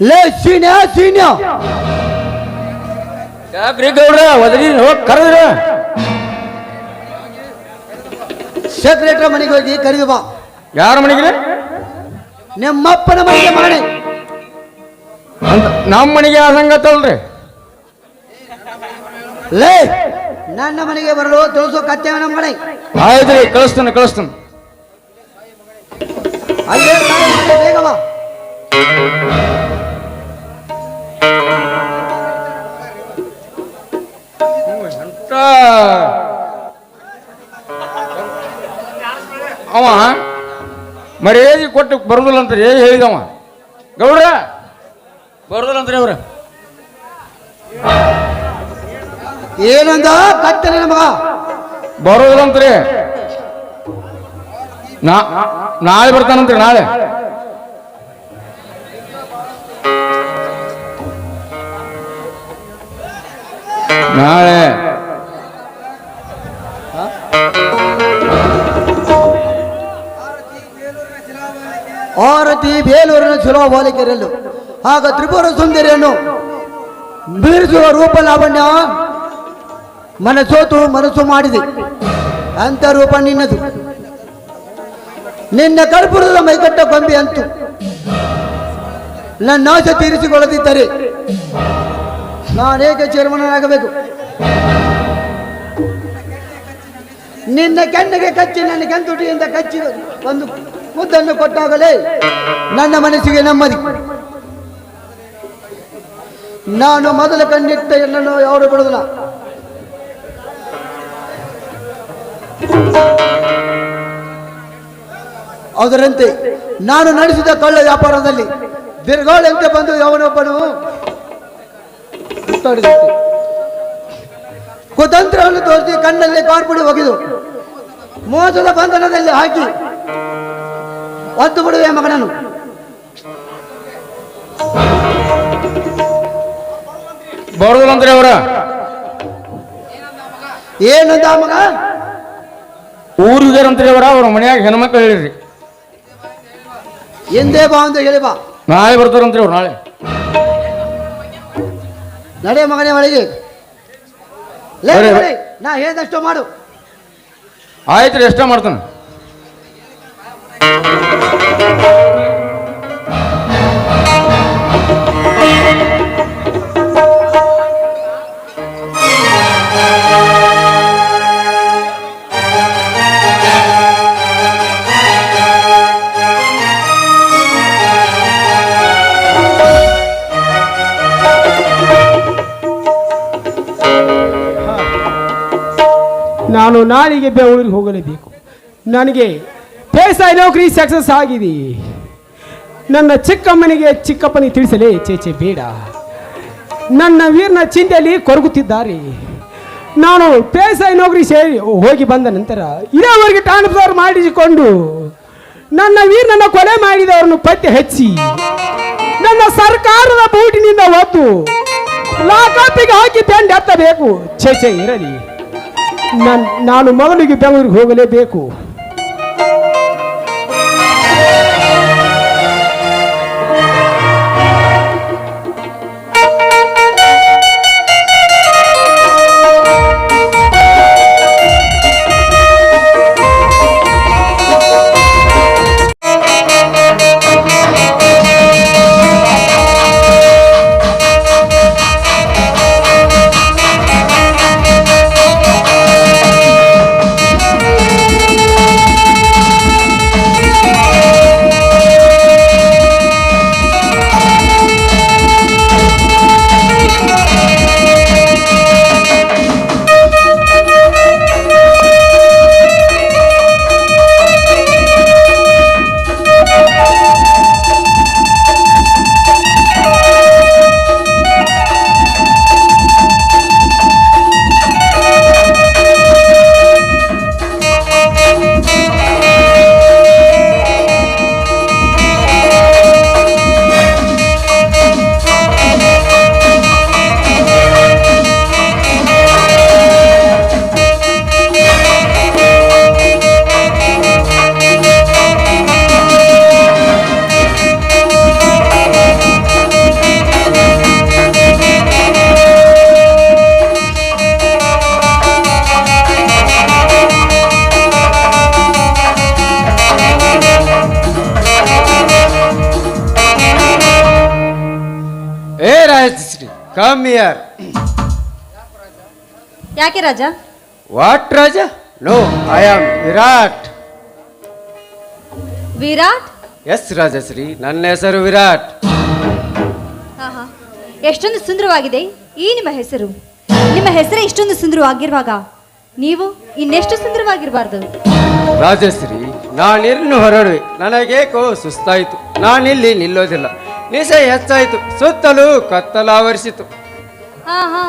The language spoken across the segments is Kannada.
ಲೇ ಸೀನ್ಯ ಯಾಕ್ರಿ ಗೌಡ್ರ ಒದರಿ ಹೋಗಿ ಕರೆದ್ರ ಸೆಕ್ರೆಟರಿ ಮನೆಗೆ ಹೋಗಿ ಕರೆದು ಬಾ. ಯಾರ ಮನೆಗೆ? ನಿಮ್ಮಪ್ಪನ ಮನೆಗೆ ಮಾಡಿ ಅಂತ ನಮ್ಮ ಮನೆಗೆ ಆದಂಗತ್ತಲ್ರಿ. ಲೇ ನನ್ನ ಮನೆಗೆ ಬರಲು ತಿಳಿಸೋ ಕತ್ತೇವ ನಮ್ಮ ಮನೆ. ಆಯ್ತ್ರಿ, ಕಳಿಸ್ತಾನೆ ಅಲ್ಲೇ ಬೇಗ ಬಾ. ಅವ ಮರ್ಯಾದೆ ಕೊಟ್ಟು ಬರುದಿಲ್ಲ ಅಂತ ಹೇಳಿದವ ಗೌಡ್ರ, ಬರುದಿಲ್ಲ ಅಂತ್ರಿ ಅವ್ರ. ಏನಂದ ಕತ್ತನೆ ನಮಗ ಬರೋದಿಲ್ಲ ಅಂತ್ರಿ. ನಾಳೆ ಬರ್ತಾನಂತ್ರಿ. ನಾಳೆ ನಾಳೆ ಆರತಿ ಬೇಲೂರಿನ ಚಲೋ ಬಾಲಿಕೆರಲ್ಲು ಆಗ ತ್ರಿಪುರ ಸುಂದರಿಯನ್ನು ಮೀರಿಸುವ ರೂಪ ಲಾವಣ್ಯ ಮನಸ್ಸು ಮಾಡಿದೆ. ಅಂತ ರೂಪ ನಿನ್ನದು. ನಿನ್ನ ಕರ್ಪೂರದ ಮೈಕಟ್ಟ ಗೊಂಬೆ ಅಂತು ನನ್ನ ಆಸೆ ತೀರಿಸಿಕೊಳ್ಳದಿದ್ದರೆ ನಾನೇಕೆ ಚೇರ್ಮನನಾಗಬೇಕು? ನಿನ್ನ ಕೆನ್ನೆಗೆ ಕಚ್ಚಿ ನನ್ನ ಕೆಂತುಟಿಯಿಂದ ಕಚ್ಚಿ ಒಂದು ಮುದ್ದನ್ನು ಕೊಟ್ಟಾಗಲೇ ನನ್ನ ಮನಸ್ಸಿಗೆ ನೆಮ್ಮದಿ. ನಾನು ಮೊದಲು ಕಂಡಿಟ್ಟ ಎಲ್ಲನೂ ಯಾರು ಬಿಡುವುದಿಲ್ಲ. ಅದರಂತೆ ನಾನು ನಡೆಸಿದ ಕಳ್ಳ ವ್ಯಾಪಾರದಲ್ಲಿ ದೀರ್ಘಾಳಂತೆ ಬಂದು ಯಾವನೊಬ್ಬನು ಕುತಂತ್ರವನ್ನು ತೋರಿಸಿ ಕಣ್ಣಲ್ಲಿ ಕಾರ್ಪುಡಿ ಒಗೆದು ಮೋಸದ ಬಂಧನದಲ್ಲಿ ಹಾಕಿ ಒತ್ತು ಬಿಡುವೆ ಮಗನನ್ನು. ಬರೋದಿಲ್ಲಂತ್ರಿ ಅವರ. ಏನಂದ ಮಗ? ಊರಿಗಾರಂತ್ರಿ ಅವರ. ಅವ್ರ ಮನ್ಯಾಗ ಹೆಣ್ಮಕ್ಳು ಹೇಳಿರಿ ಎಂದೇ ಬಾ ಅಂತ ಹೇಳಿ ಬಾ. ನಾಳೆ ಬರ್ತಾರಂತ್ರಿ ಅವ್ರು. ನಾಳೆ ನಡೆ ಮಗನೇ ಒಳಗೆ. ನಾ ಹೇಳಿದಷ್ಟು ಮಾಡು. ಆಯ್ತ್ರಿ, ಎಷ್ಟ ಮಾಡ್ತಾನೆ. ನಾನು ನಾಳೆಗೆ ಬೆಂಗಳೂರಿಗೆ ಹೋಗಲೇಬೇಕು. ನನಗೆ ಬೇಸಾಯ ನೌಕರಿ ಸಕ್ಸಸ್ ಆಗಿದೆ. ನನ್ನ ಚಿಕ್ಕಮ್ಮನಿಗೆ ಚಿಕ್ಕಪ್ಪನಿಗೆ ತಿಳಿಸಲೇ ಚೇಚೆ ಬೇಡ. ನನ್ನ ವೀರನ ಚಿಂತೆಯಲ್ಲಿ ಕೊರಗುತ್ತಿದ್ದಾರೆ. ನಾನು ಬೇಸಾಯ ನೌಕರಿ ಸೇರಿ ಹೋಗಿ ಬಂದ ನಂತರ ಇರೋವರೆಗೆ ಟ್ರಾನ್ಸ್ಫರ್ ಮಾಡಿಸಿಕೊಂಡು ನನ್ನ ವೀರನನ್ನು ಕೊಲೆ ಮಾಡಿದವರನ್ನು ಪತ್ತೆ ಹಚ್ಚಿ ನನ್ನ ಸರ್ಕಾರದ ಬೂಟಿನಿಂದ ಒದ್ದು ಲಾಕಪ್ಪಿಗೆ ಹಾಕಿ ಬೆಂಡ್ ಎತ್ತಬೇಕು. ಚೇಚೆ ಇರಲಿ, ನಾನು ಮಗನಿಗೆ ಬೆಂಗಳೂರಿಗೆ ಹೋಗಲೇಬೇಕು. Rajashree come here. ಯಾಕೆ Raja? What Raja? No, I am Virat. Virat? Yes Rajashree, ನನ್ನ ಹೆಸರು ವಿರಾಟ್. ಆಹಾ, ಎಷ್ಟೊಂದು ಸುಂದರವಾಗಿದೆ ಈ ನಿಮ್ಮ ಹೆಸರು. ನಿಮ್ಮ ಹೆಸರೇ ಇಷ್ಟೊಂದು ಸುಂದರವಾಗಿರುವಾಗ ನೀವು ಇನ್ನೆಷ್ಟು ಸುಂದರವಾಗಿರಬಾರ್ದು. ರಾಜಶ್ರೀ, ನಾನಿನ್ನು ಹೊರಡುವೆ. ನನಗೇಕೋ ಸುಸ್ತಾಯಿತು. ನಾನಿಲ್ಲಿ ನಿಲ್ಲೋದಿಲ್ಲ. ನಿಶೆ ಹೆಚ್ಚಾಯಿತು. ಸುತ್ತಲೂ ಕತ್ತಲಾವರಿಸಿತು. ಆಹಾ,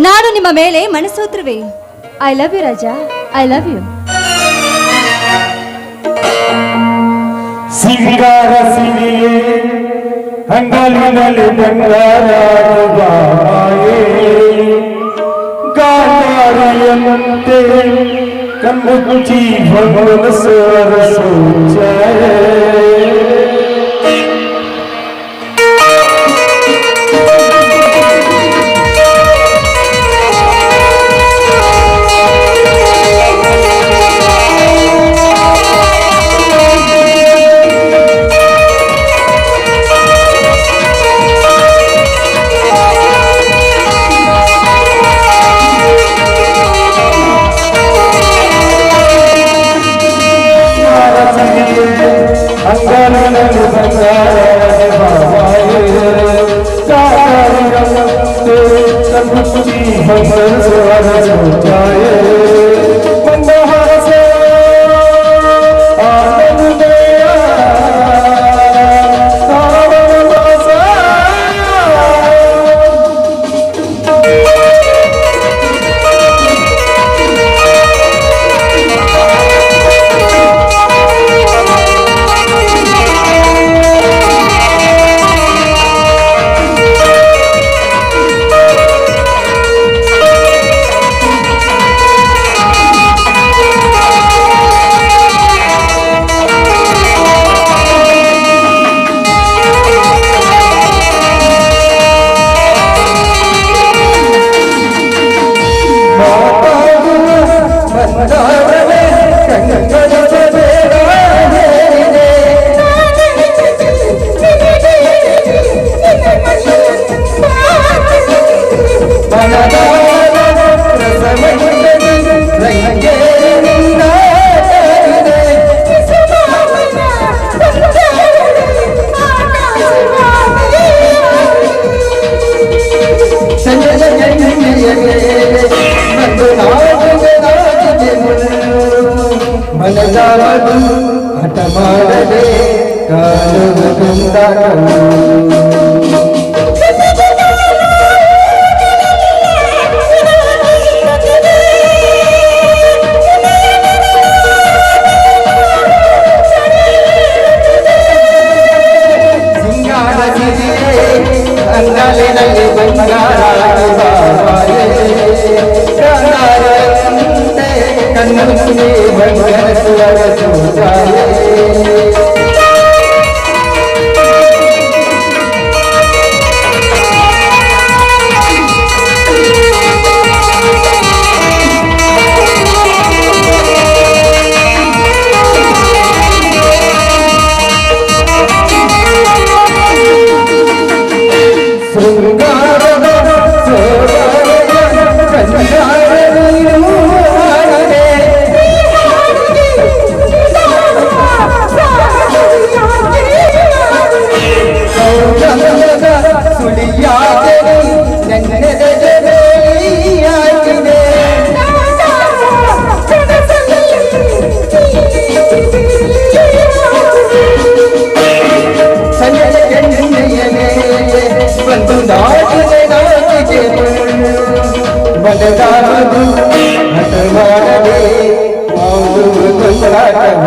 ನಾನು ನಿಮ್ಮ ಮೇಲೆ ಮನಸ್ಸೋತ್ರವೇ. I love you Raja, I love you. ಸಿಂಗಾರ ಸಿರಿಯೇ ಅಂಗಲಿನಲ್ಲಿ ಬಂಗಾರದ ಬಾಯೇ ಗಾಳಿಯಂತೆ ಕಣ್ಣುಚ್ಚಿ ಮನಸ್ಸರ ಸೂಚಾಯೇ ಅಂಗಲಿನಲ್ಲಿ ಬಂಗಾರದ ಬಾಯೇ ಗಾಳಿಯಂತೆ ಕಣ್ಣುಚ್ಚಿ ಮನಸ್ಸರ ಸೂಚಾಯೇ ಹಠ ಮಾಡದೆ ಕಾಲು ಕುಂದಾಟವು ಸಿಂಗಾರ ಸಿರಿಯೇ ಅಂಗಲಿನಲ್ಲಿ ಬಂಗಾರದ ಬಾಯೇ ಗಾಳಿಯಂತೆ ಕಣ್ಣುಚ್ಚಿ ಮನಸ್ಸರ ಸೂಚಾಯೇ ಶೃಂಗಾರದ ಬದಲಾಗದು ಹಠ ಮಾಡದೆ ಮಾಡುವ ಕೊಂಡಾಟವ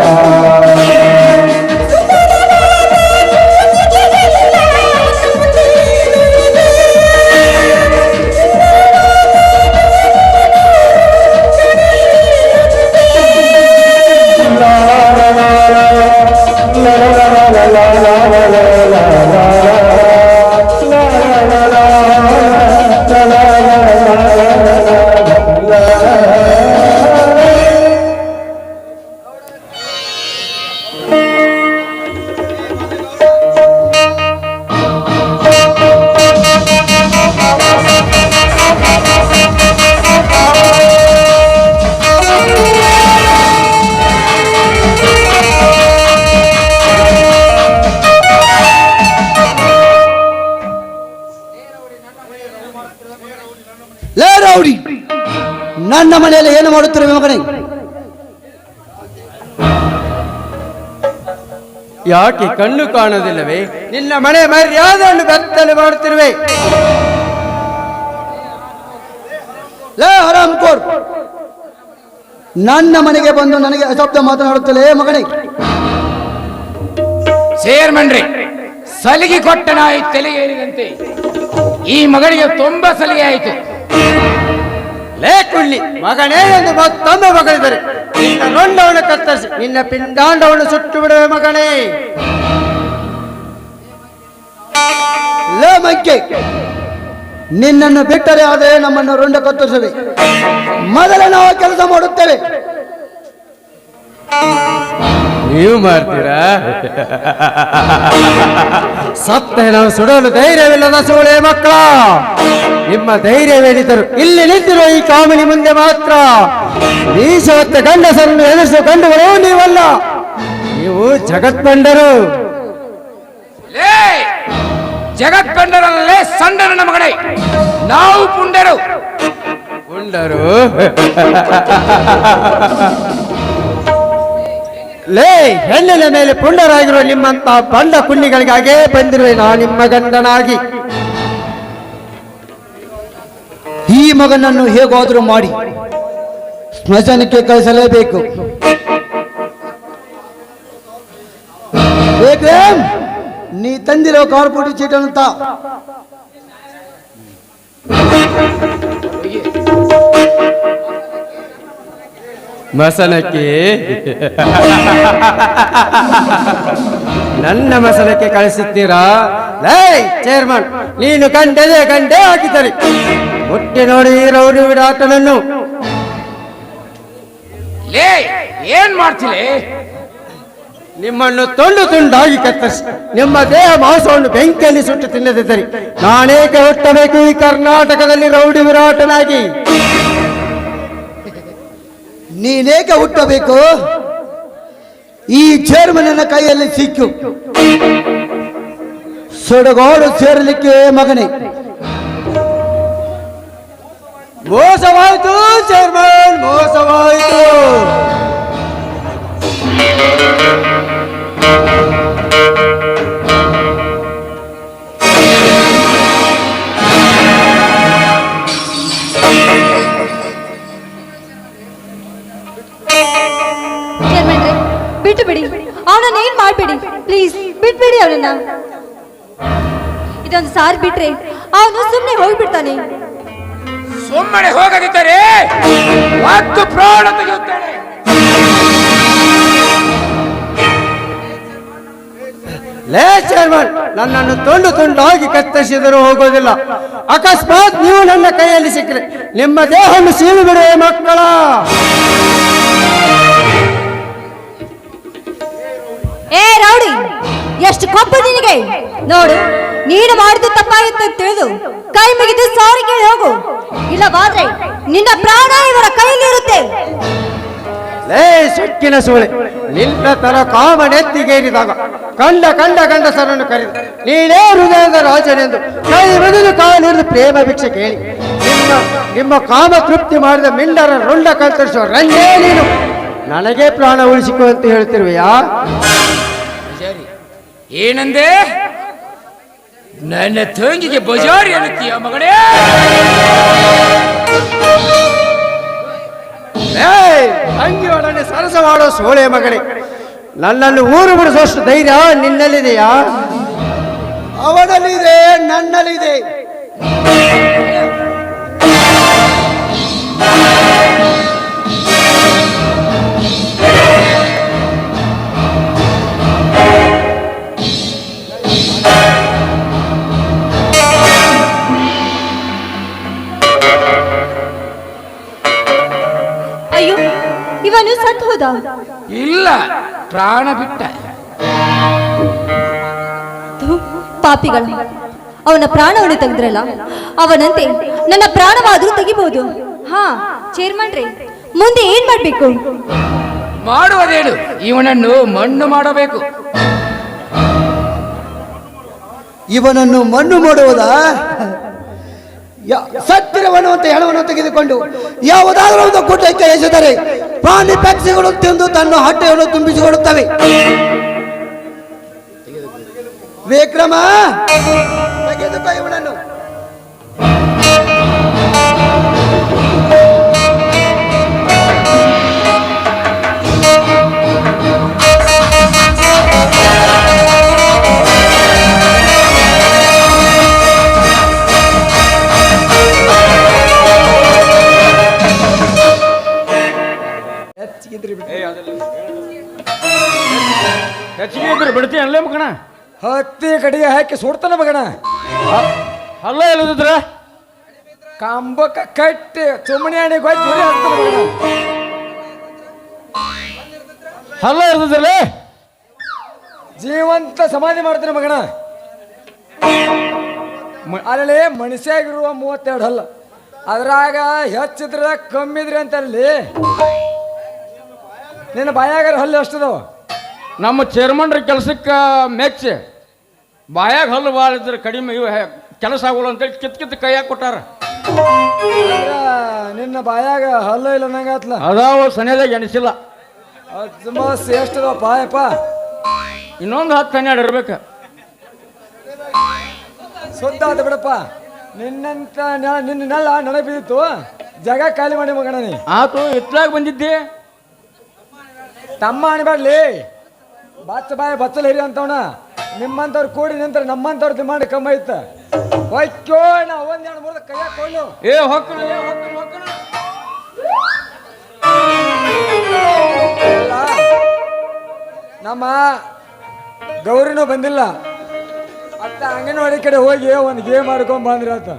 ನನ್ನ ಮನೆಯಲ್ಲಿ ಏನು ಮಾಡುತ್ತಿರುವೆ ಮಗನೇ? ಯಾಕೆ ಕಣ್ಣು ಕಾಣುವುದಿಲ್ಲವೇ? ನಿನ್ನ ಮನೆ ಮರ್ಯಾದೆಯನ್ನು ಬೆತ್ತಲೆ ಮಾಡುತ್ತಿರುವೆ. ಲೇ ಹರಾಮ್ ಕೋರ್, ನನ್ನ ಮನೆಗೆ ಬಂದು ನನಗೆ ಅಶಬ್ದ ಮಾತನಾಡುತ್ತಲೇ ಮಗನೇ? ಚೇರ್ಮನ್ ರೀ, ಸಲಿಗೆ ಕೊಟ್ಟ ನಾಯಿ ತಲೆಗೆ ಏರಿದಂತೆ ಈ ಮಗಳಿಗೆ ತುಂಬಾ ಸಲಿಗೆ ಆಯಿತು. ಲೇ ಕುಳ್ಳಿ ಮಗನೇ ಎಂದು ಮತ್ತೊಮ್ಮೆ ಮಗಳಿದ್ದಾರೆ. ನಿನ್ನ ನೊಂಡವನ್ನು ಕತ್ತರಿಸಿ ನಿನ್ನ ಪಿಂಡಾಂಡವನ್ನು ಸುಟ್ಟು ಬಿಡುವೆ ಮಗನೇ. ಲೇ ಮಂಕೆ, ನಿನ್ನನ್ನು ಬಿಟ್ಟರೆ ಆದರೆ ನಮ್ಮನ್ನು ರುಂಡ ಕತ್ತರಿಸವೆ. ಮೊದಲ ನಾವು ಕೆಲಸ ಮಾಡುತ್ತೇವೆ. ನೀವು ಮಾಡ್ತೀರಾ? ಸತ್ತ ನಾವು ಸುಡಲು ಧೈರ್ಯವಿಲ್ಲದ ಸೋಳೆ ಮಕ್ಕಳ. ನಿಮ್ಮ ಧೈರ್ಯವೇನಿದ್ದರು ಇಲ್ಲಿ ನಿಂತಿರುವ ಈ ಕಾಮಿನಿ ಮುಂದೆ ಮಾತ್ರ. ಮೀಸವತ್ತ ಗಂಡಸರನ್ನು ಎದುರಿಸುವ ಗಂಡುಗಳು ನೀವಲ್ಲ, ನೀವು ಜಗತ್ಪಂಡರು. ಜಗತ್ಕಂಡರಲ್ಲೇ ಸಂಡನ ಮಗನೇ, ನಾವು ಪುಂಡರು. ಪುಂಡರು ಲೇ, ಹೆಣ್ಣಿನ ಮೇಲೆ ಪುಂಡರಾಗಿರುವ ನಿಮ್ಮಂತ ಬಂಡ ಕುಣ್ಣಿಗಳಿಗಾಗೇ ಬಂದಿರುವೆ ನಾ ನಿಮ್ಮ ಗಂಡನಾಗಿ. ಈ ಮಗನನ್ನು ಹೇಗಾದರೂ ಮಾಡಿ ಸ್ಮಶಾನಕ್ಕೆ ಕಳಿಸಲೇಬೇಕು. ವಿಕ್ರಮ್, ನೀ ತಂದಿರೋ ಕಾರ್ಪೊರೇಟ್ ಚೀಟನ್ನು ತಾ. ಮಸನಕ್ಕೆ ನನ್ನ ಮಸನಕ್ಕೆ ಕಳಿಸುತ್ತೀರಾ? ಲೇ ಚೇರ್ಮನ್, ನೀನು ಗಂಡೇ ಹಾಕಿದ್ದಾರೆ. ಮುಟ್ಟಿ ನೋಡಿ ರೌಡಿ ವಿರಾಟನನ್ನು. ಲೇ, ಏನ್ ಮಾಡ್ತಿಲೆ? ನಿಮ್ಮನ್ನು ತುಂಡು ತುಂಡಾಗಿ ಕತ್ತರಿಸಿ ನಿಮ್ಮ ದೇಹ ಮಾಂಸವನ್ನು ಬೆಂಕಿಯಲ್ಲಿ ಸುಟ್ಟು ತಿನ್ನದಿದ್ದರೆ ನಾನೇಕೆ ಹುಟ್ಟಬೇಕು ಈ ಕರ್ನಾಟಕದಲ್ಲಿ ರೌಡಿ ವಿರಾಟನಾಗಿ? ನೀನೇಕೆ ಹುಟ್ಟಬೇಕು? ಈ ಚೇರ್ಮನ್ನ ಕೈಯಲ್ಲಿ ಸಿಕ್ಕು ಸುಡಗೋಡು ಸೇರಲಿಕ್ಕೆ ಮಗನೇ. ಮೋಸವಾಯಿತು ಚೇರ್ಮನ್, ಮೋಸವಾಯಿತು. ಬಿಟ್ಟು ಬಿಡಿ ಅವನನ್ನ, ಏನ್ ಮಾಡ್ಬೇಡಿ ಪ್ಲೀಸ್, ಬಿಟ್ಬಿಡಿ ಅವನನ್ನ. ಇದೊಂದು ಸಾರಿ ಬಿಟ್ರೆ ಅವನು ಸುಮ್ಮನೆ ಹೋಗ್ಬಿಡ್ತಾನೆ. ಸುಮ್ಮನೆ ಹೋಗದಿದ್ದರೆ ಒಂದು ಪ್ರಾಣ ತೆಗೆಯುತ್ತೇನೆ. ಲೇ ಚೇರ್ಮನ್, ನನ್ನನ್ನು ತುಂಡು ತುಂಡಾಗಿ ಕತ್ತರಿಸಿದರೂ ಹೋಗೋದಿಲ್ಲ. ಅಕಸ್ಮಾತ್ ನೀವು ನನ್ನ ಕೈಯಲ್ಲಿ ಸಿಕ್ಕರೆ ನಿಮ್ಮ ದೇಹವನ್ನು ಸೀಳು ಬಿಡುವೆ ಮಕ್ಕಳ. ಏ ರೌಡಿ, ಎಷ್ಟು ಕೊಪ್ಪು ನಿನಗೆ! ನೋಡು, ನೀನು ಮಾಡಿದ್ದು ತಪ್ಪಾಗಿತ್ತು ಅಂತ ತಿಳಿದು ಕೈ ಮುಗಿದು ಸಾರಿ ಕೇಳಿ ಹೋಗು. ಇಲ್ಲವಾದ್ರೆ ನಿನ್ನ ಪ್ರಾಣ ಇವರ ಕೈಲಿರುತ್ತೆ. ಲೇ ಸೊಕ್ಕಿನ ಸೋಳೆ, ನಿನ್ನ ತರ ಕಾಮನೆತ್ತಿಗೇರಿದಾಗ ಕಂಡ ಗಂಡಸರನ್ನು ಕರೆದು ನೀನೇ ಹೃದಯದ ರಾಜನೆಂದು ಕೈ ಮುಗಿದು ಕಾಲಿರಿದು ಪ್ರೇಮ ಭಿಕ್ಷೆ ಕೇಳಿ ನಿಮ್ಮ ಕಾಮ ತೃಪ್ತಿ ಮಾಡಿದ ಮಿಂಡರ ರುಂಡ ಕತ್ತರಿಸುವ ರಂಗೇ ನೀನು. ನನಗೆ ಪ್ರಾಣ ಉಳಿಸಿಕೊ ಅಂತ ಹೇಳ್ತಿರುವೆಯಾ? ಏನಂದೆ? ನನ್ನ ತಂಗಿಗೆ ಬಜಾರಿ ಅನ್ನತ್ತೀಯ ಮಗನೇ? ಅಂಗಿ ಒಡನೆ ಸರಸ ಮಾಡೋ ಸೋಳೆ ಮಗನೇ, ನನ್ನನ್ನು ಊರು ಬಿಡಿಸುವಷ್ಟು ಧೈರ್ಯ ನಿನ್ನಲ್ಲಿದೆಯಾ? ಅವನಲ್ಲಿದೆ, ನನ್ನಲ್ಲಿದೆ. ಅಯ್ಯೋ, ಇವನು ಸತ್ತು ಹೋದ? ಇಲ್ಲ, ಪ್ರಾಣ ಬಿಟ್ಟ. ಪಾಪಿಗಳು, ಅವನ ಪ್ರಾಣವನ್ನು ತೆಗೆದ್ರಲ್ಲ, ಅವನಂತೆ ನನ್ನ ಪ್ರಾಣವಾದ್ರೂ ತೆಗಿಬಹುದು. ಹಾ ಚೇರ್ಮನ್ ರೇ, ಮುಂದೆ ಏನ್ ಮಾಡ್ಬೇಕು? ಮಾಡುವುದೇನು? ಇವನನ್ನು ಮಣ್ಣು ಮಾಡಬೇಕು. ಇವನನ್ನು ಮಣ್ಣು ಮಾಡುವುದಾ? ಸತ್ತಿರವನು ಅಂತ ಹೆಣವನ್ನು ತೆಗೆದುಕೊಂಡು ಯಾವುದಾದ್ರೂ ಒಂದು ಗುಡ್ಡಕ್ಕೆ ಎಸೆದರೆ ಪ್ರಾಣಿ ಪಕ್ಷಿಗಳು ತಿಂದು ತನ್ನ ಹೊಟ್ಟೆಯನ್ನು ತುಂಬಿಸಿಕೊಳ್ಳುತ್ತವೆ. ವಿಕ್ರಮ, ತೆಗೆದುಕೋ ಇವನನ್ನು. ಹೆಚ್ಚಿಗೆ ಇದ್ರೆ ಬಿಡ್ತೀನಿ ಅಲ್ಲೇ ಮಗಣ. ಹತ್ತಿ ಕಡೆಗೆ ಹಾಕಿ ಸುಡ್ತಾನ ಮಗಣ. ಅಲ್ಲ ಇಲ್ಲದಿದ್ರ ಕಂಬಕ್ಕ ಕಟ್ಟಿ ಚುಮ್ಮಣಿ ಹಣ್ಣಿ ಗೊಜ್ಜಿ ಹಾಕ್ತಾನ ಮಗಣ. ಅಲ್ಲ ಇಲ್ಲದಿದ್ರಲ್ಲ ಜೀವಂತ ಸಮಾಧಿ ಮಾಡ್ತಾನೆ ಮಗಣ. ಅಲ್ಲಿ ಮನುಷ್ಯಾಗಿರುವ 32 ಹಲ್ಲ, ಅದ್ರಾಗ ಹೆಚ್ಚಿದ್ರ ಕಮ್ಮಿದ್ರಿ ಅಂತಲ್ಲಿ ನಿನ್ನ ಬಾಯಾಗಾರ ಹಲ್ಲು ಎಷ್ಟದವ? ನಮ್ಮ ಚೇರ್ಮನ್ರ ಕೆಲ್ಸಕ್ಕೆ ಮೆಚ್ಚಿ ಬಾಯಾಗ ಹಲ್ಲು ಭಾಳ ಇದ್ರೆ ಕಡಿಮೆ ಇವು ಕೆಲಸ ಆಗೋಲ್ಲ ಅಂತೇಳಿ ಕಿತ್ ಕೈಯಾಗ ಕೊಟ್ಟಾರ. ನಿನ್ನ ಬಾಯಾಗ ಹಲ್ಲು ಇಲ್ಲ ನಂಗಾತ್ಲ. ಅದಾವ ಸನಿಯಾದಾಗ ಎಣಿಸಿಲ್ಲ. ಅಜ್ಮಸ್ ಎಷ್ಟದವ ಪಾಯಪ್ಪ? ಇನ್ನೊಂದು 10-12 ಇರ್ಬೇಕು. ಸುದ್ದ ಆತ ಬಿಡಪ್ಪ. ನಿನ್ನಂತ ನಿನ್ನೆಲ್ಲ ನಡೆ ಬಿದ್ದಿತ್ತು, ಜಾಗ ಖಾಲಿ ಮಾಡಿ ಮಗಣ ನೀ. ಆತು ಇತ್ಲಾಗ ಬಂದಿದ್ದೆ. ತಮ್ಮ ಅನ್ಬೇಡ್ಲಿ, ಬಾಯ ಬಚ್ಚಲ ಹಿರಿ ಅಂತವನ. ನಿಮ್ಮಂತವ್ರು ಕೂಡಿ ನಿಂತ ನಮ್ಮಂತವ್ರ ಡಿಮಾಂಡ್ ಕಮ್ಮಿ ಐತ. ಹೊಯ್ಕೋ ನಾ 1-2-3 ಕೈಯಾಗ ಕೊಳ್ಳು. ಹೊಕ್ಕಣ ನಮ್ಮ ಗೌರಿನೂ ಬಂದಿಲ್ಲ. ಅತ್ತ ಅಂಗನವಾಡಿ ಕಡೆ ಹೋಗಿ ಒಂದು ಗೇಮ್ ಆಡ್ಕೊಂಡ್ ಬಂದ್ರಿ ಆತ.